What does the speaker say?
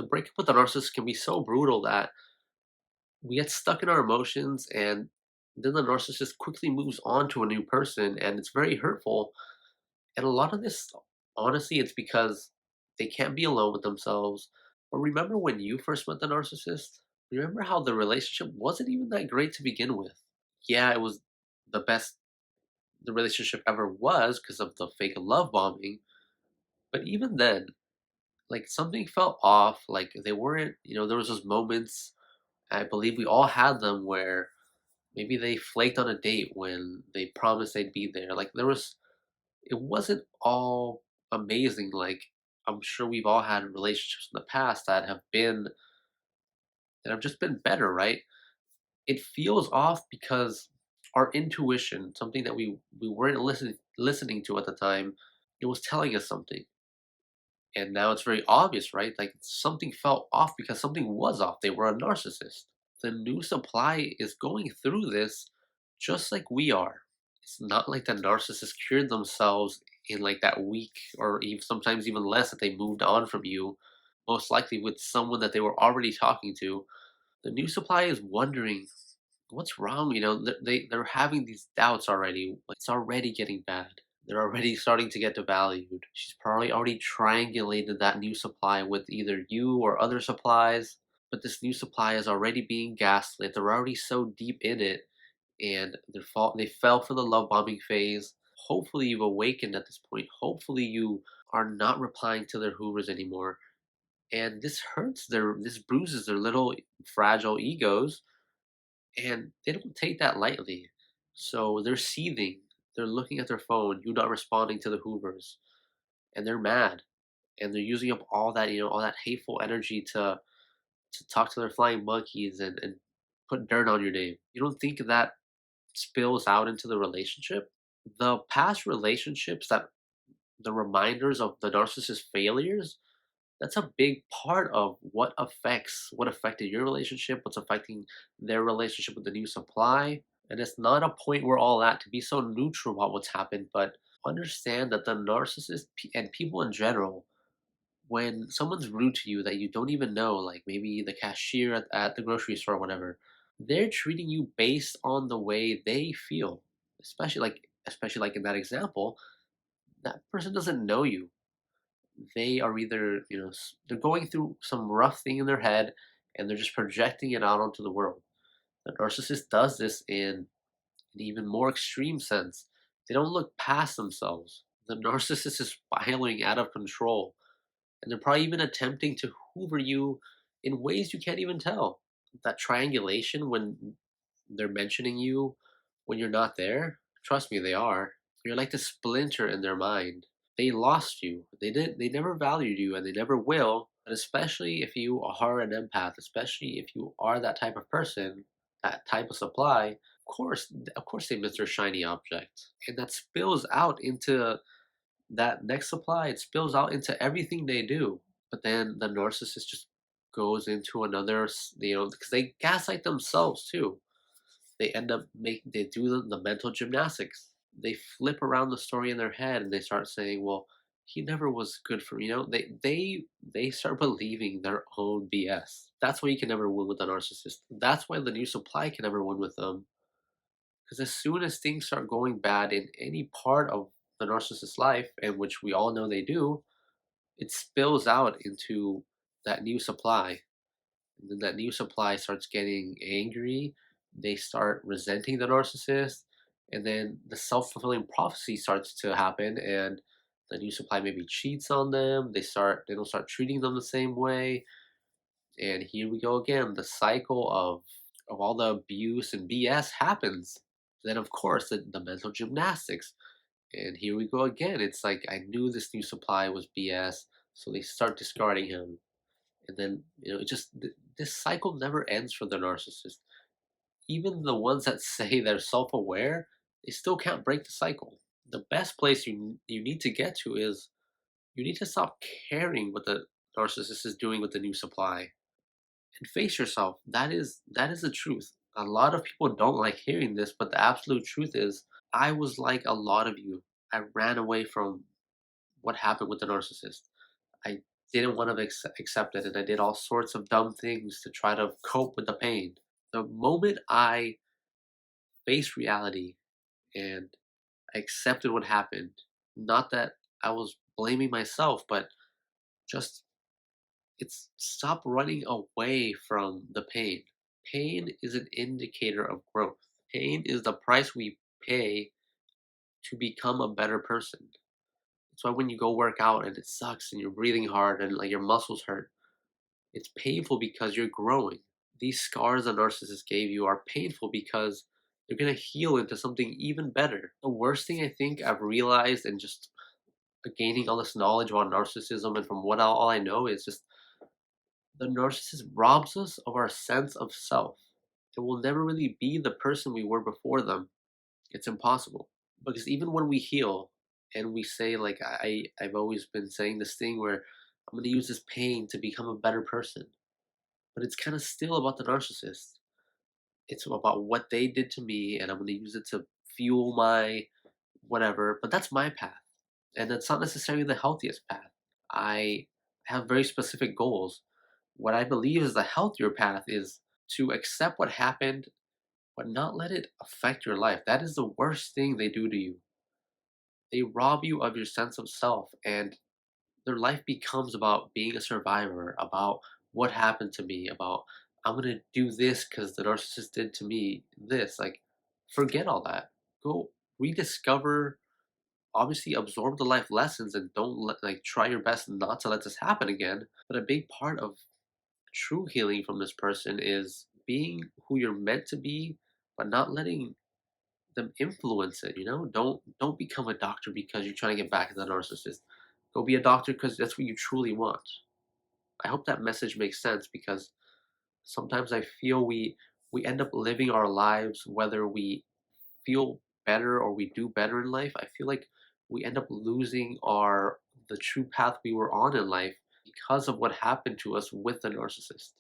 The breakup with the narcissist can be so brutal that we get stuck in our emotions, and then the narcissist quickly moves on to a new person, and it's very hurtful. And a lot of this, honestly, it's because they can't be alone with themselves. But remember when you first met the narcissist? Remember how the relationship wasn't even that great to begin with? Yeah, it was the best the relationship ever was because of the fake love bombing. But even then, like, something felt off. Like, they weren't, there was those moments, I believe we all had them, where maybe they flaked on a date when they promised they'd be there. Like, it wasn't all amazing. Like, I'm sure we've all had relationships in the past that have just been better, right? It feels off because our intuition, something that we weren't listening to at the time, it was telling us something. And now it's very obvious, right? Like, something felt off because something was off. They were a narcissist. The new supply is going through this just like we are. It's not like the narcissist cured themselves in like that week, or even sometimes even less, that they moved on from you, most likely with someone that they were already talking to. The new supply is wondering what's wrong. They're having these doubts already. Like, it's already getting bad. They're already starting to get devalued. She's probably already triangulated that new supply with either you or other supplies. But this new supply is already being gaslit. They're already so deep in it, and they fell for the love bombing phase. Hopefully, you've awakened at this point. Hopefully, you are not replying to their hoovers anymore. And this bruises their little fragile egos, and they don't take that lightly. So they're seething. They're looking at their phone, you not responding to the hoovers, and they're mad. And they're using up all that hateful energy to talk to their flying monkeys and put dirt on your name. You don't think that spills out into the relationship? The past relationships, that the reminders of the narcissist failures, that's a big part of what affected your relationship, what's affecting their relationship with the new supply. And it's not a point we're all at to be so neutral about what's happened, but understand that the and people in general, when someone's rude to you that you don't even know, like maybe the cashier at the grocery store or whatever, they're treating you based on the way they feel. Especially like in that example, that person doesn't know you. They are either, they're going through some rough thing in their head, and they're just projecting it out onto the world. The narcissist does this in an even more extreme sense. They don't look past themselves. The narcissist is spiraling out of control, and they're probably even attempting to hoover you in ways you can't even tell. That triangulation, when they're mentioning you when you're not there, trust me, they are. You're like the splinter in their mind. They lost you. They never valued you, and they never will. And especially if you are an empath, especially if you are that type of person, that type of supply, of course they miss their shiny object. And that spills out into that next supply. It spills out into everything they do. But then the narcissist just goes into because they gaslight themselves too. They do the mental gymnastics. They flip around the story in their head, and they start saying, well, he never was good for me. They start believing their own BS. That's why you can never win with a narcissist. That's why the new supply can never win with them. Because as soon as things start going bad in any part of the narcissist's life, and which we all know they do, it spills out into that new supply. And then that new supply starts getting angry. They start resenting the narcissist. And then the self fulfilling prophecy starts to happen. And the new supply maybe cheats on them. They don't start treating them the same way. And here we go again. The cycle of all the abuse and BS happens. Then, of course, the mental gymnastics. And here we go again. It's like, I knew this new supply was BS. So they start discarding him. And then, this cycle never ends for the narcissist. Even the ones that say they're self-aware, they still can't break the cycle. The best place you need to get to is, you need to stop caring what the narcissist is doing with the new supply, and face yourself. That is the truth. A lot of people don't like hearing this, but the absolute truth is, I was like a lot of you. I ran away from what happened with the narcissist. I didn't want to accept it, and I did all sorts of dumb things to try to cope with the pain. The moment I faced reality and I accepted what happened, not that I was blaming myself, but just it's stop running away from the pain. Pain is an indicator of growth. Pain is the price we pay to become a better person. That's why when you go work out and it sucks and you're breathing hard and like your muscles hurt, it's painful because you're growing. These scars a narcissist gave you are painful because they're gonna heal into something even better. The worst thing I think I've realized and just gaining all this knowledge about narcissism and from what all I know is just the narcissist robs us of our sense of self. It will never really be the person we were before them. It's impossible. Because even when we heal and we say like I've always been saying this thing where I'm gonna use this pain to become a better person. But it's kind of still about the narcissist. It's about what they did to me and I'm gonna use it to fuel my whatever. But that's my path. And that's not necessarily the healthiest path. I have very specific goals. What I believe is the healthier path is to accept what happened, but not let it affect your life. That is the worst thing they do to you. They rob you of your sense of self, and their life becomes about being a survivor, about what happened to me, about I'm gonna do this because the narcissist did to me this. Like, forget all that. Go rediscover. Obviously, absorb the life lessons and don't let like try your best not to let this happen again. But a big part of true healing from this person is being who you're meant to be, but not letting them influence it. Don't become a doctor because you're trying to get back at the narcissist. Go be a doctor because that's what you truly want. I hope that message makes sense because sometimes I feel we end up living our lives whether we feel better or we do better in life. I feel like we end up losing our the true path we were on in life because of what happened to us with the narcissist.